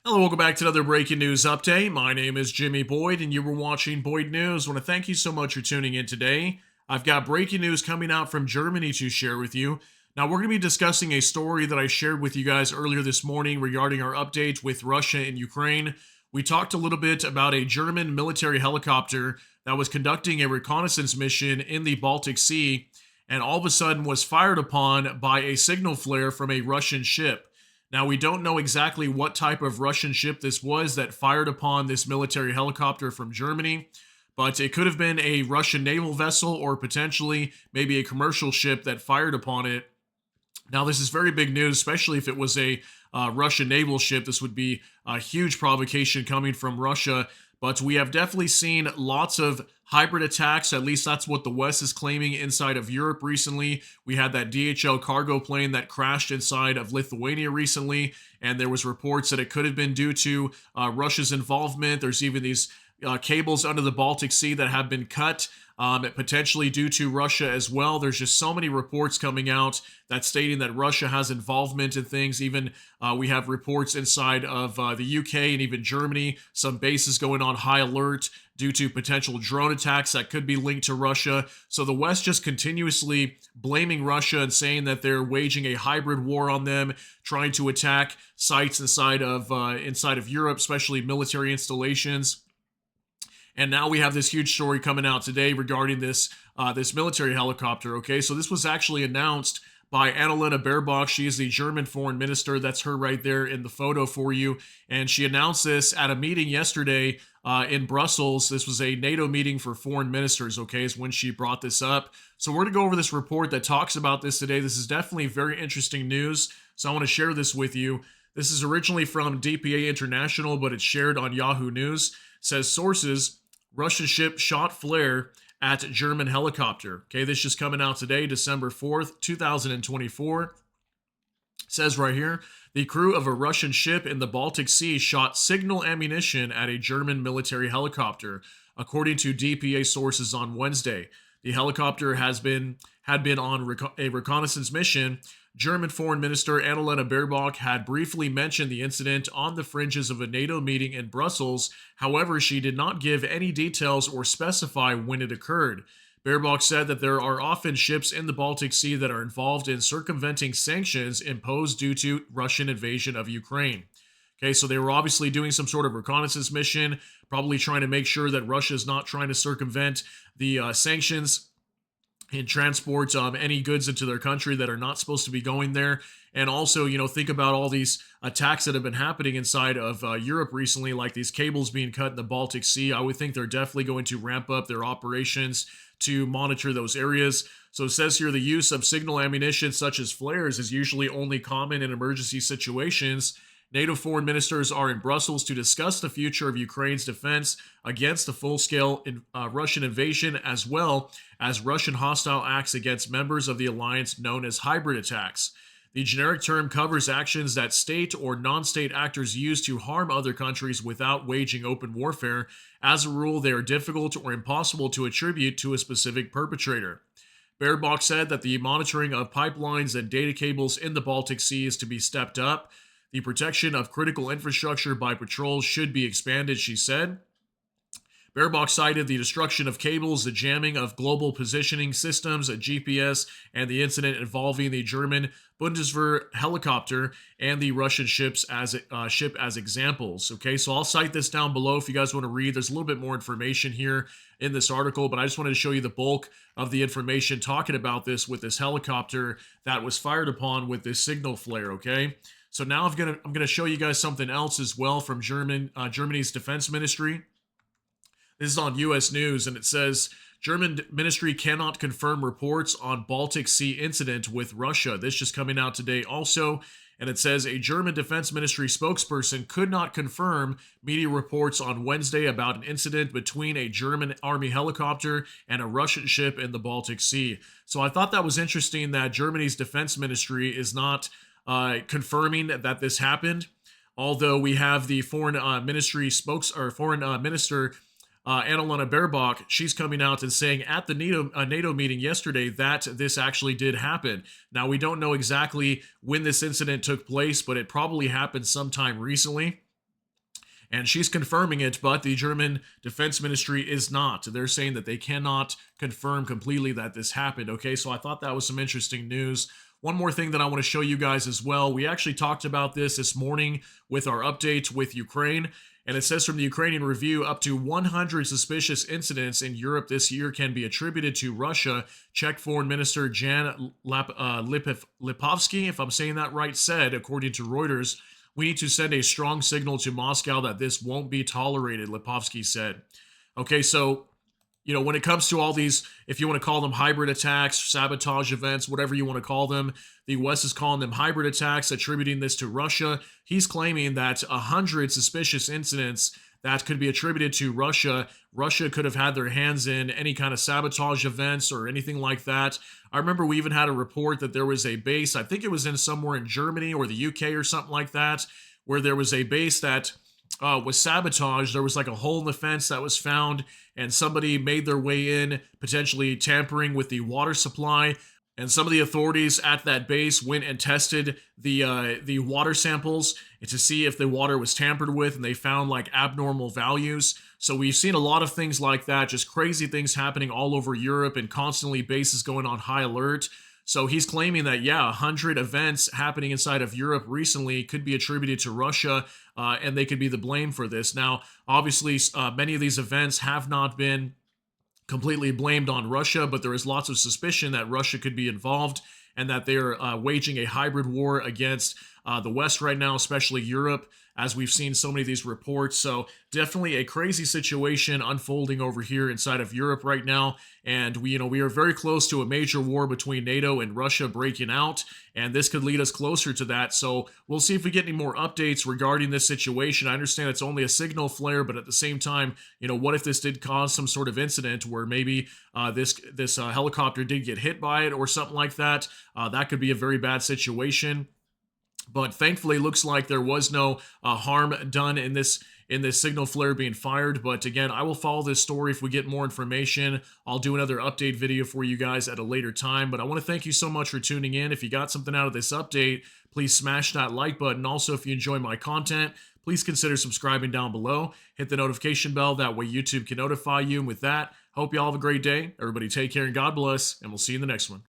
Hello, welcome back to another breaking news update. My name is Jimmy Boyd, and you were watching Boyd News. I want to thank you so much for tuning in today. I've got breaking news coming out from Germany to share with you. Now, we're going to be discussing a story that I shared with you guys earlier this morning regarding our update with Russia and Ukraine. We talked a little bit about a German military helicopter that was conducting a reconnaissance mission in the Baltic Sea and all of a sudden was fired upon by a signal flare from a Russian ship. Now, we don't know exactly what type of Russian ship this was that fired upon this military helicopter from Germany, but it could have been a Russian naval vessel or potentially maybe a commercial ship that fired upon it. Now, this is very big news, especially if it was a Russian naval ship. This would be a huge provocation coming from Russia. But we have definitely seen lots of hybrid attacks. At least that's what the West is claiming inside of Europe recently. We had that DHL cargo plane that crashed inside of Lithuania recently, and there was reports that it could have been due to Russia's involvement. There's even these cables under the Baltic Sea that have been cut, potentially due to Russia as well. There's just so many reports coming out that stating that Russia has involvement in things. Even we have reports inside of the UK and even Germany, some bases going on high alert due to potential drone attacks that could be linked to Russia. So the West just continuously blaming Russia and saying that they're waging a hybrid war on them, trying to attack sites inside of Europe, especially military installations. And now we have this huge story coming out today regarding this military helicopter. Okay, so this was actually announced by Annalena Baerbock. She is the German foreign minister. That's her right there in the photo for you. And she announced this at a meeting yesterday in Brussels. This was a NATO meeting for foreign ministers, okay, is when she brought this up. So we're going to go over this report that talks about this today. This is definitely very interesting news. So I want to share this with you. This is originally from DPA International, but it's shared on Yahoo News. It says sources, Russian ship shot flare at German helicopter. Okay, this just coming out today, December 4th, 2024. It says right here, the crew of a Russian ship in the Baltic Sea shot signal ammunition at a German military helicopter, according to DPA sources on Wednesday. The helicopter had been on a reconnaissance mission. German Foreign Minister Annalena Baerbock had briefly mentioned the incident on the fringes of a NATO meeting in Brussels. However, she did not give any details or specify when it occurred. Baerbock said that there are often ships in the Baltic Sea that are involved in circumventing sanctions imposed due to Russian invasion of Ukraine. Okay, so they were obviously doing some sort of reconnaissance mission, probably trying to make sure that Russia is not trying to circumvent the sanctions and transport any goods into their country that are not supposed to be going there. And also, think about all these attacks that have been happening inside of Europe recently, like these cables being cut in the Baltic Sea. I would think they're definitely going to ramp up their operations to monitor those areas. So it says here the use of signal ammunition such as flares is usually only common in emergency situations. NATO foreign ministers are in Brussels to discuss the future of Ukraine's defense against the full-scale Russian invasion, as well as Russian hostile acts against members of the alliance known as hybrid attacks. The generic term covers actions that state or non-state actors use to harm other countries without waging open warfare. As a rule, they are difficult or impossible to attribute to a specific perpetrator. Baerbock said that the monitoring of pipelines and data cables in the Baltic Sea is to be stepped up. The protection of critical infrastructure by patrols should be expanded, she said. Baerbock cited the destruction of cables, the jamming of global positioning systems, a GPS, and the incident involving the German Bundeswehr helicopter and the Russian ship as examples. Okay, so I'll cite this down below if you guys want to read. There's a little bit more information here in this article, but I just wanted to show you the bulk of the information talking about this with this helicopter that was fired upon with this signal flare. Okay. So now I'm gonna show you guys something else as well from Germany's defense ministry. This is on U.S. News, and it says German ministry cannot confirm reports on Baltic Sea incident with Russia. This just coming out today also, and it says a German defense ministry spokesperson could not confirm media reports on Wednesday about an incident between a German army helicopter and a Russian ship in the Baltic Sea. So I thought that was interesting that Germany's defense ministry is not confirming that this happened, although we have the foreign minister Annalena Baerbock. She's coming out and saying at the NATO meeting yesterday that this actually did happen. Now, we don't know exactly when this incident took place, but it probably happened sometime recently. and she's confirming it, but the German Defense Ministry is not. They're saying that they cannot confirm completely that this happened. Okay, so I thought that was some interesting news. One more thing that I want to show you guys as well. We actually talked about this morning with our update with Ukraine. And it says from the Ukrainian Review, up to 100 suspicious incidents in Europe this year can be attributed to Russia. Czech Foreign Minister Jan Lipovsky, if I'm saying that right, said, according to Reuters, we need to send a strong signal to Moscow that this won't be tolerated, Lipovsky said. Okay, so when it comes to all these, if you want to call them hybrid attacks, sabotage events, whatever you want to call them, the West is calling them hybrid attacks, attributing this to Russia. He's claiming that 100 suspicious incidents that could be attributed to Russia. Russia could have had their hands in any kind of sabotage events or anything like that. I remember we even had a report that there was a base, I think it was in somewhere in Germany or the UK or something like that, where there was a base that was sabotaged. There was like a hole in the fence that was found, and somebody made their way in, potentially tampering with the water supply. And some of the authorities at that base went and tested the water samples to see if the water was tampered with, and they found like abnormal values. So we've seen a lot of things like that, just crazy things happening all over Europe, and constantly bases going on high alert. So he's claiming that, 100 events happening inside of Europe recently could be attributed to Russia, and they could be the blame for this. Now, obviously, many of these events have not been completely blamed on Russia, but there is lots of suspicion that Russia could be involved, and that they're waging a hybrid war against the West right now, especially Europe, as we've seen so many of these reports. So definitely a crazy situation unfolding over here inside of Europe right now. And we are very close to a major war between NATO and Russia breaking out, and this could lead us closer to that. So we'll see if we get any more updates regarding this situation. I understand it's only a signal flare, but at the same time, what if this did cause some sort of incident where maybe this helicopter did get hit by it or something like that? That could be a very bad situation. But thankfully, looks like there was no harm done in this signal flare being fired. But again, I will follow this story. If we get more information, I'll do another update video for you guys at a later time. But I want to thank you so much for tuning in. If you got something out of this update, please smash that like button. Also, if you enjoy my content, please consider subscribing down below. Hit the notification bell. That way YouTube can notify you. And with that, hope you all have a great day. Everybody take care and God bless. And we'll see you in the next one.